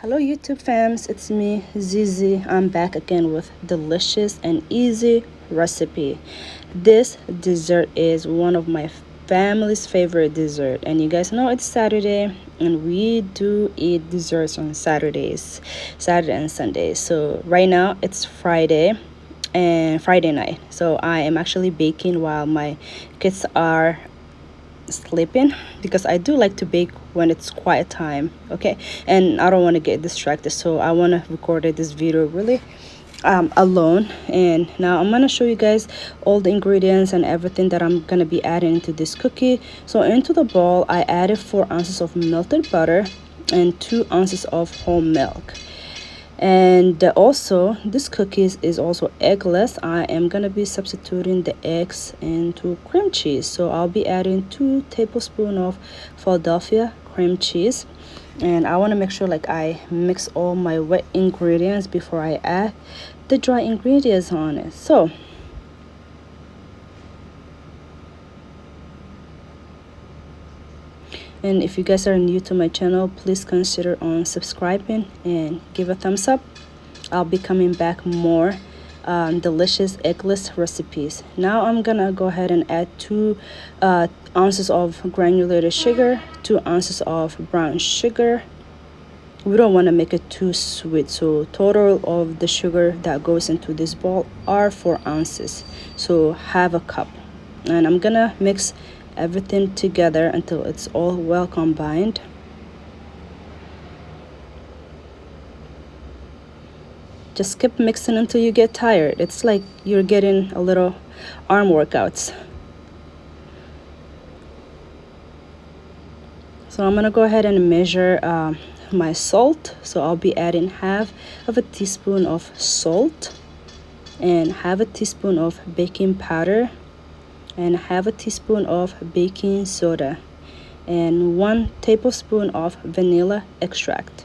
Hello YouTube fams, it's me Zizi. I'm back again with delicious and easy recipe. This dessert is one of my family's favorite dessert, and you guys know it's Saturday and we do eat desserts on Saturday and Sundays. So right now it's Friday and Friday night. So I am actually baking while my kids are sleeping because I do like to bake when it's quiet time, okay? And I don't want to get distracted, so I want to record this video really alone. And now I'm gonna show you guys all the ingredients and everything that I'm gonna be adding into this cookie. So into the bowl I added 4 ounces of melted butter and 2 ounces of whole milk. And also this cookies is also eggless. I am gonna be substituting the eggs into cream cheese, so I'll be adding 2 tablespoons of Philadelphia cream cheese. And I want to make sure like I mix all my wet ingredients before I add the dry ingredients on it. So and if you guys are new to my channel, please consider on subscribing and give a thumbs up. I'll be coming back more delicious eggless recipes. Now I'm gonna go ahead and add 2 ounces of granulated sugar, 2 ounces of brown sugar. We don't want to make it too sweet, so total of the sugar that goes into this bowl are 4 ounces, so half a cup. And I'm gonna mix everything together until it's all well combined. Just keep mixing until you get tired. It's like you're getting a little arm workouts. So I'm gonna go ahead and measure my salt. So I'll be adding half of a teaspoon of salt and half a teaspoon of baking powder and half a teaspoon of baking soda and 1 tablespoon of vanilla extract.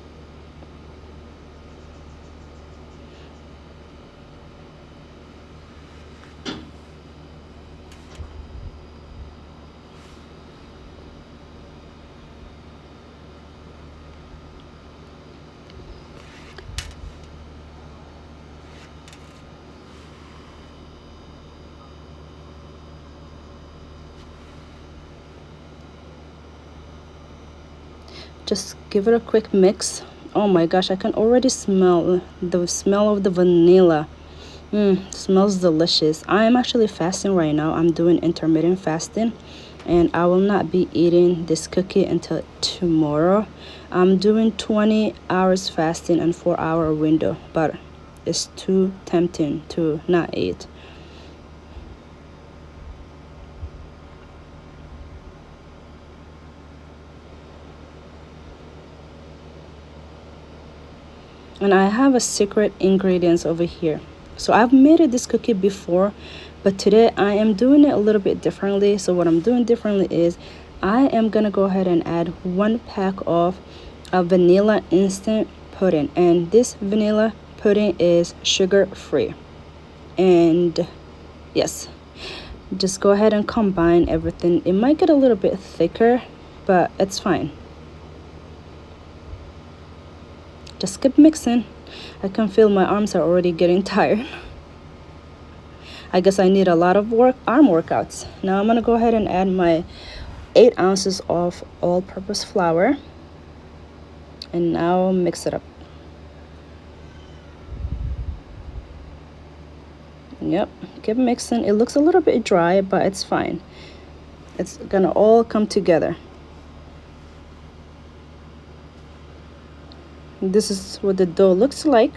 Just give it a quick mix. Oh my gosh, I can already smell the smell of the vanilla. Smells delicious. I am actually fasting right now. I'm doing intermittent fasting and I will not be eating this cookie until tomorrow. I'm doing 20 hours fasting and 4-hour window, but it's too tempting to not eat. And I have a secret ingredients over here. So I've made this cookie before, but today I am doing it a little bit differently. So what I'm doing differently is I am gonna go ahead and add 1 pack of vanilla instant pudding, and this vanilla pudding is sugar free. And yes, just go ahead and combine everything. It might get a little bit thicker, but it's fine. Just keep mixing. I can feel my arms are already getting tired. I guess I need a lot of arm workouts. Now I'm gonna go ahead and add my 8 ounces of all-purpose flour, and now mix it up. Yep, keep mixing. It looks a little bit dry, but it's fine. It's gonna all come together. This is what the dough looks like.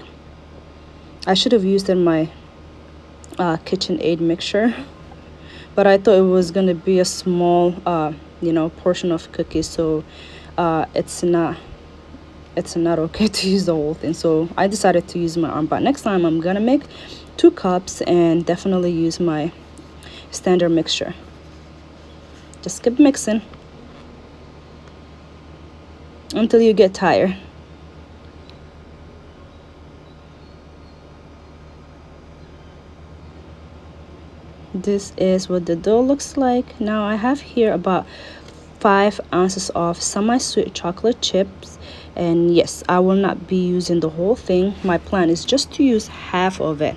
I should have used in my KitchenAid mixture, but I thought it was gonna be a small portion of cookies, so it's not okay to use the whole thing. So I decided to use my arm, but next time I'm gonna make 2 cups and definitely use my standard mixture. Just keep mixing until you get tired. This is what the dough looks like. Now I have here about 5 ounces of semi-sweet chocolate chips And yes, I will not be using the whole thing. My plan is just to use half of it.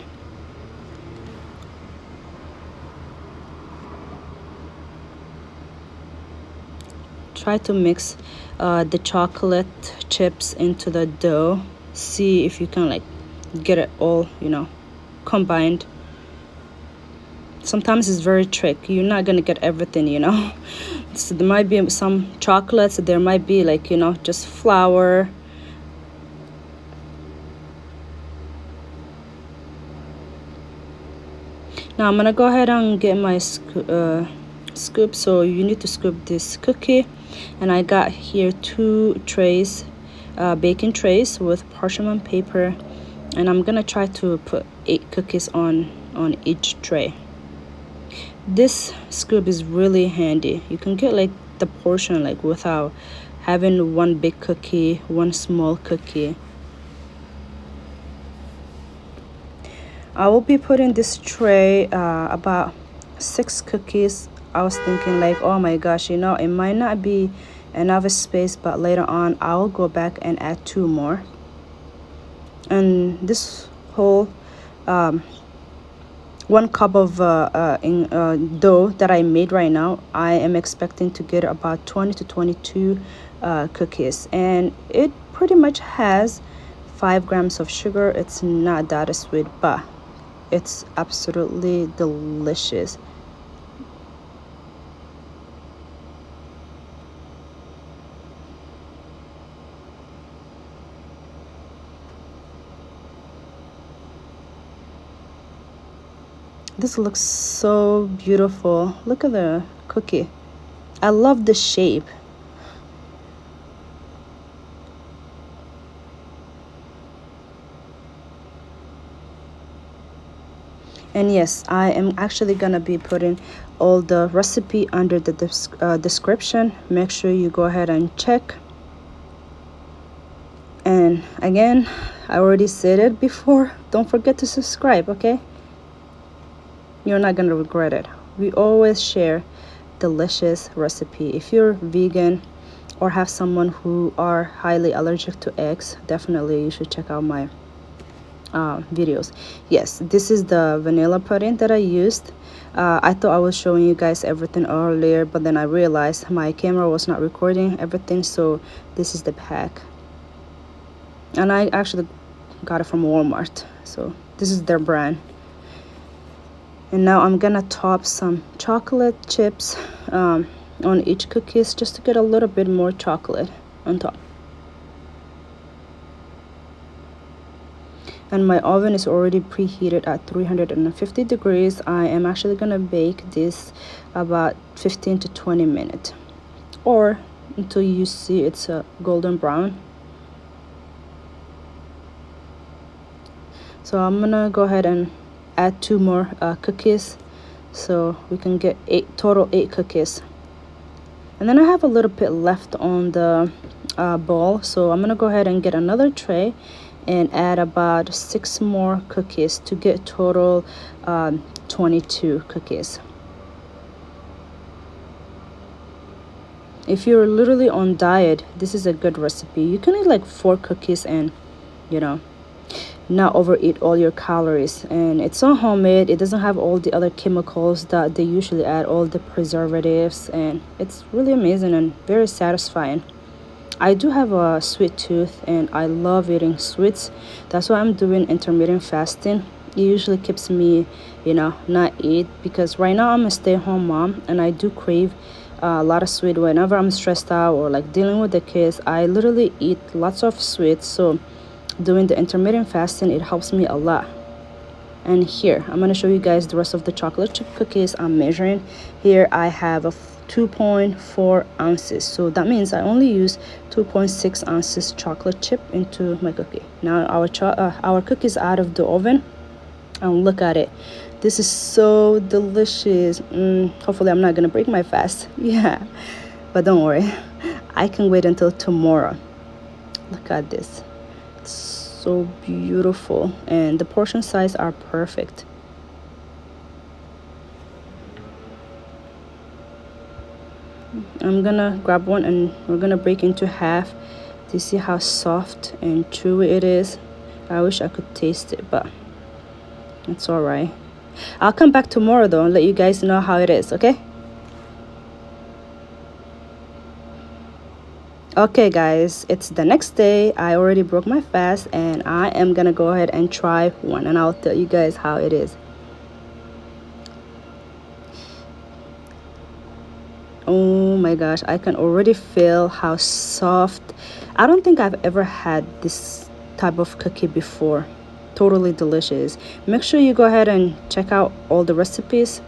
Try to mix the chocolate chips into the dough. See if you can like get it all, combined. Sometimes it's very tricky. You're not gonna get everything. So there might be some chocolates, there might be like, just flour. Now I'm gonna go ahead and get my scoop. So you need to scoop this cookie, and I got here 2 trays, baking trays with parchment paper, and I'm gonna try to put 8 cookies on each tray. This scoop is really handy. You can get like the portion like without having one big cookie, one small cookie. I will be putting this tray about 6 cookies. I was thinking like, oh my gosh, it might not be enough space, but later on I will go back and add 2 more. And this whole 1 cup of dough that I made right now, I am expecting to get about 20 to 22 cookies, and it pretty much has 5 grams of sugar. It's not that sweet, but it's absolutely delicious. This looks so beautiful. Look at the cookie. I love the shape. And yes, I am actually gonna be putting all the recipe under the description. Make sure you go ahead and check. And again, I already said it before, don't forget to subscribe, okay? You're not gonna regret it. We always share delicious recipe. If you're vegan or have someone who are highly allergic to eggs, definitely you should check out my videos. Yes, this is the vanilla pudding that I used. I thought I was showing you guys everything earlier, but then I realized my camera was not recording everything, so this is the pack. And I actually got it from Walmart, so this is their brand. And now I'm gonna top some chocolate chips on each cookies just to get a little bit more chocolate on top. And my oven is already preheated at 350 degrees. I am actually gonna bake this about 15 to 20 minutes, or until you see it's a golden brown. So I'm gonna go ahead and add 2 more cookies, so we can get 8 cookies. And then I have a little bit left on the bowl, so I'm gonna go ahead and get another tray and add about 6 more cookies to get total 22 cookies. If you're literally on diet, this is a good recipe. You can eat like 4 cookies and not overeat all your calories. And it's so homemade. It doesn't have all the other chemicals that they usually add, all the preservatives, and it's really amazing and very satisfying. I do have a sweet tooth and I love eating sweets. That's why I'm doing intermittent fasting. It usually keeps me, not eat, because right now I'm a stay-at-home mom and I do crave a lot of sweet whenever I'm stressed out or like dealing with the kids. I literally eat lots of sweets. So doing the intermittent fasting, it helps me a lot. And here I'm going to show you guys the rest of the chocolate chip cookies I'm measuring. Here I have a 2.4 ounces, so that means I only use 2.6 ounces chocolate chip into my cookie. Now our cookies out of the oven, and look at it. This is so delicious. Hopefully I'm not gonna break my fast. Yeah, but don't worry, I can wait until tomorrow. Look at this. It's so beautiful, and the portion size are perfect. I'm gonna grab one and we're gonna break into half Do you see how soft and chewy it is? I wish I could taste it, but it's all right. I'll come back tomorrow though and let you guys know how it is, okay? Okay guys, it's the next day. I already broke my fast and I am gonna go ahead and try one, and I'll tell you guys how it is. Oh my gosh, I can already feel how soft. I don't think I've ever had this type of cookie before. Totally delicious. Make sure you go ahead and check out all the recipes